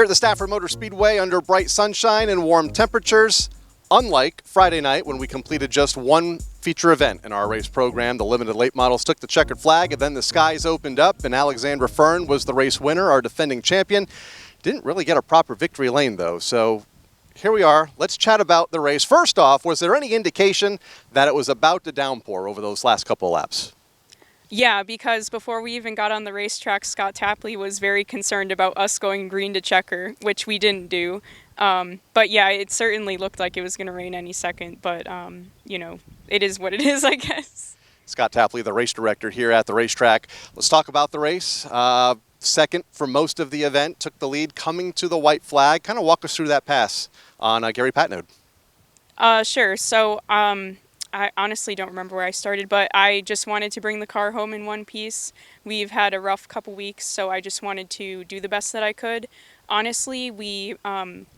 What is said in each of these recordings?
Here at the Stafford Motor Speedway under bright sunshine and warm temperatures, unlike Friday night when we completed just one feature event in our race program, the limited late models took the checkered flag and then the skies opened up and Alex Fearn was the race winner, our defending champion. Didn't really get a proper victory lane though, so here we are. Let's chat about the race. First off, was there any indication that it was about to downpour over those last couple of laps? Yeah, because before we even got on the racetrack, Scott Tapley was very concerned about us going green to checker, which we didn't do. But yeah, it certainly looked like it was going to rain any second, but you know, it is what it is, I guess. Scott Tapley, the race director here at the racetrack. Let's talk about the race. Second for most of the event, took the lead coming to the white flag. Kind of walk us through that pass on Gary Patnode. Sure. So I honestly don't remember where I started, but I just wanted to bring the car home in one piece. We've had a rough couple weeks, so I just wanted to do the best that I could. Honestly, we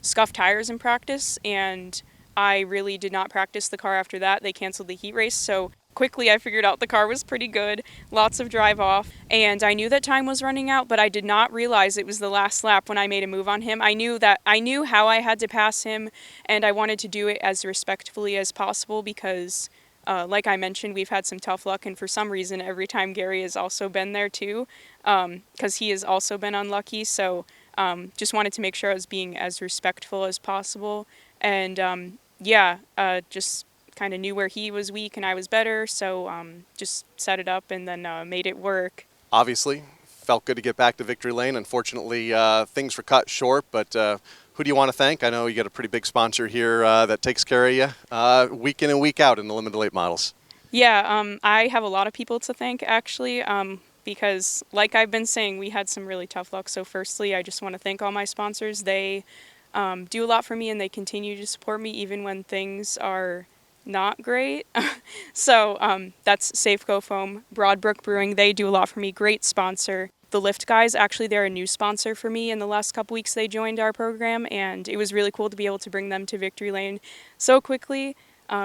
scuffed tires in practice, and I really did not practice the car after that. They canceled the heat race, so quickly I figured out the car was pretty good, lots of drive off, and I knew that time was running out, but I did not realize it was the last lap when I made a move on him. I knew how I had to pass him, and I wanted to do it as respectfully as possible because like I mentioned, we've had some tough luck, and for some reason every time Gary has also been there too, because he has also been unlucky, so just wanted to make sure I was being as respectful as possible, and just kind of knew where he was weak and I was better, so just set it up and then made it work. Obviously, felt good to get back to victory lane. Unfortunately, things were cut short, but who do you want to thank? I know you got a pretty big sponsor here that takes care of you week in and week out in the limited late models. Yeah, I have a lot of people to thank, actually, because like I've been saying, we had some really tough luck. So firstly, I just want to thank all my sponsors. They do a lot for me, and they continue to support me even when things are not great. So that's Safeco Foam, Broadbrook Brewing. They do a lot for me. Great sponsor. The Lift guys, actually, they're a new sponsor for me. In the last couple weeks, they joined our program, and it was really cool to be able to bring them to victory lane so quickly.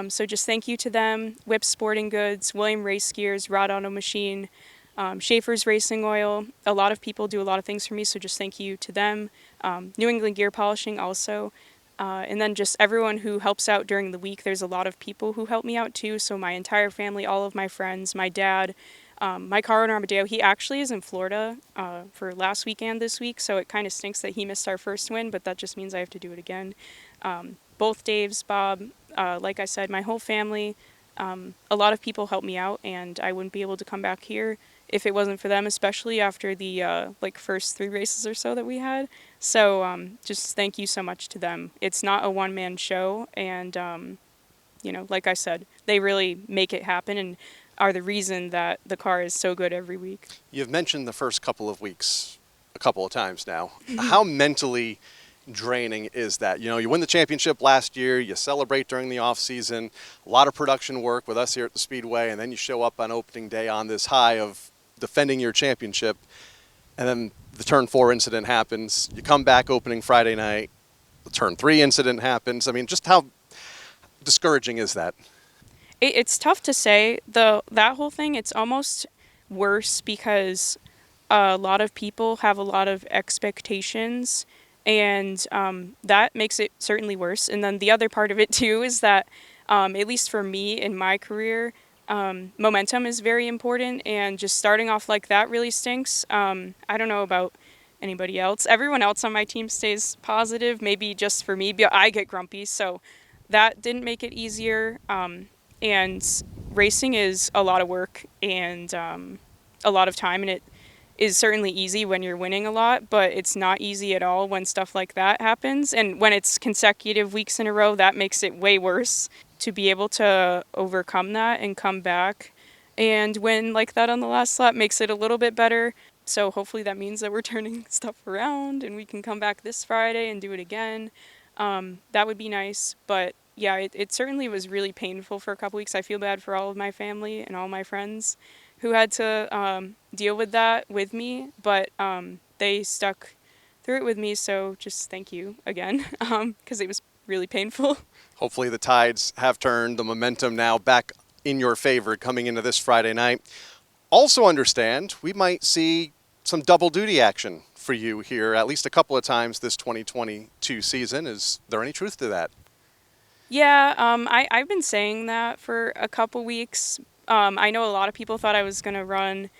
So just thank you to them. Whip Sporting Goods, William Race Gears, Rod Auto Machine, Schaefer's Racing Oil. A lot of people do a lot of things for me, so just thank you to them. New England Gear Polishing also. And then just everyone who helps out during the week. There's a lot of people who help me out too. So my entire family, all of my friends, my dad, my car owner Amadeo, he actually is in Florida for last weekend this week. So it kind of stinks that he missed our first win, but that just means I have to do it again. Both Daves, Bob, like I said, my whole family, a lot of people help me out, and I wouldn't be able to come back here if it wasn't for them, especially after the first 3 races or so that we had. So just thank you so much to them. It's not a one-man show, and like I said, they really make it happen and are the reason that the car is so good every week. You've mentioned the first couple of weeks a couple of times now. How mentally draining is that? You know, you win the championship last year, you celebrate during the off season, a lot of production work with us here at the Speedway, and then you show up on opening day on this high of defending your championship, and then the turn 4 incident happens. You come back opening Friday night, the turn 3 incident happens. I mean, just how discouraging is that? It's tough to say. That whole thing, it's almost worse because a lot of people have a lot of expectations, and that makes it certainly worse. And then the other part of it too is that, at least for me in my career, momentum is very important, and just starting off like that really stinks. I don't know about anybody else. Everyone else on my team stays positive, maybe just for me, but I get grumpy, so that didn't make it easier. And racing is a lot of work and a lot of time, and it is certainly easy when you're winning a lot, but it's not easy at all when stuff like that happens. And when it's consecutive weeks in a row, that makes it way worse. To be able to overcome that and come back and win like that on the last lap makes it a little bit better. So hopefully that means that we're turning stuff around and we can come back this Friday and do it again. That would be nice. But yeah, it certainly was really painful for a couple weeks. I feel bad for all of my family and all my friends who had to deal with that with me, but they stuck through it with me. So just thank you again, because it was really painful. Hopefully the tides have turned, the momentum now back in your favor coming into this Friday night. Also understand we might see some double duty action for you here at least a couple of times this 2022 season. Is there any truth to that? Yeah, I've been saying that for a couple weeks. I know a lot of people thought I was going to run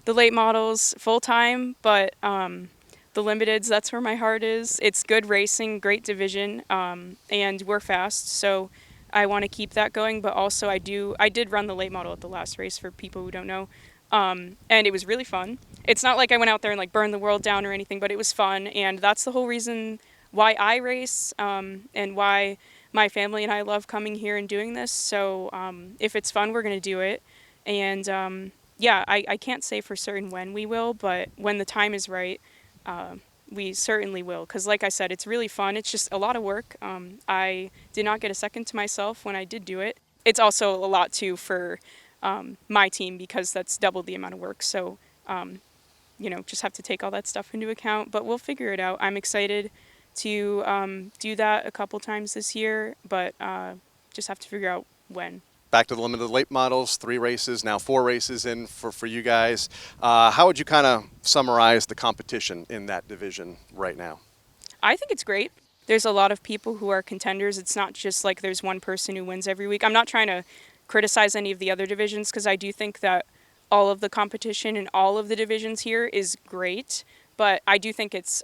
the late models full time, but the limiteds, that's where my heart is. It's good racing, great division, and we're fast, so I want to keep that going. But also, I did run the late model at the last race for people who don't know, and it was really fun. It's not like I went out there and like burned the world down or anything, but it was fun, and that's the whole reason why I race, and why my family and I love coming here and doing this. So if it's fun, we're going to do it. And yeah, I can't say for certain when we will, but when the time is right, we certainly will. Because like I said, it's really fun. It's just a lot of work. I did not get a second to myself when I did do it. It's also a lot too for my team because that's double the amount of work. So, just have to take all that stuff into account, but we'll figure it out. I'm excited to do that a couple times this year, but just have to figure out when. Back to the limited late models, 3 races, now 4 races in for you guys. How would you kind of summarize the competition in that division right now? I think it's great. There's a lot of people who are contenders. It's not just like there's one person who wins every week. I'm not trying to criticize any of the other divisions because I do think that all of the competition in all of the divisions here is great, but I do think it's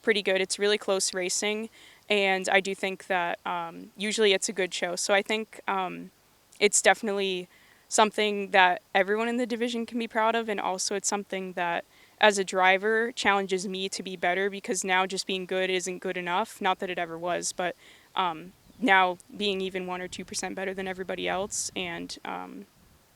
pretty good. It's really close racing, and I do think that usually it's a good show. So I think it's definitely something that everyone in the division can be proud of, and also it's something that as a driver challenges me to be better because now just being good isn't good enough. Not that it ever was, but now being even 1 or 2% better than everybody else and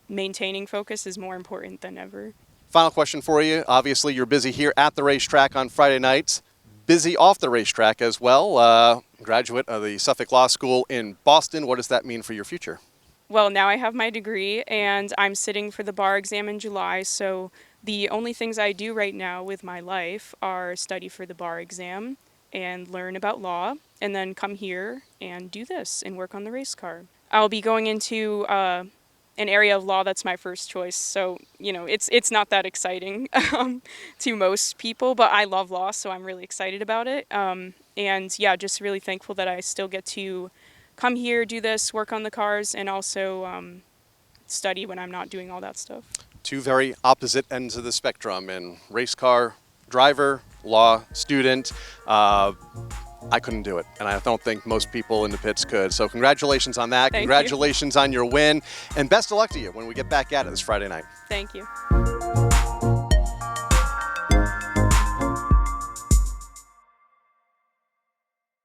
maintaining focus is more important than ever. Final question for you. Obviously, you're busy here at the racetrack on Friday nights. Busy off the racetrack as well. Graduate of the Suffolk Law School in Boston. What does that mean for your future? Well, now I have my degree and I'm sitting for the bar exam in July, so the only things I do right now with my life are study for the bar exam and learn about law, and then come here and do this and work on the race car. I'll be going into an area of law that's my first choice, so it's not that exciting to most people, but I love law, so I'm really excited about it. And yeah, just really thankful that I still get to come here, do this, work on the cars, and also study when I'm not doing all that stuff. 2 very opposite ends of the spectrum, and race car driver, law student. I couldn't do it, and I don't think most people in the pits could. So congratulations on that. Thank Congratulations on your win, and best of luck to you when we get back at it this Friday night. Thank you.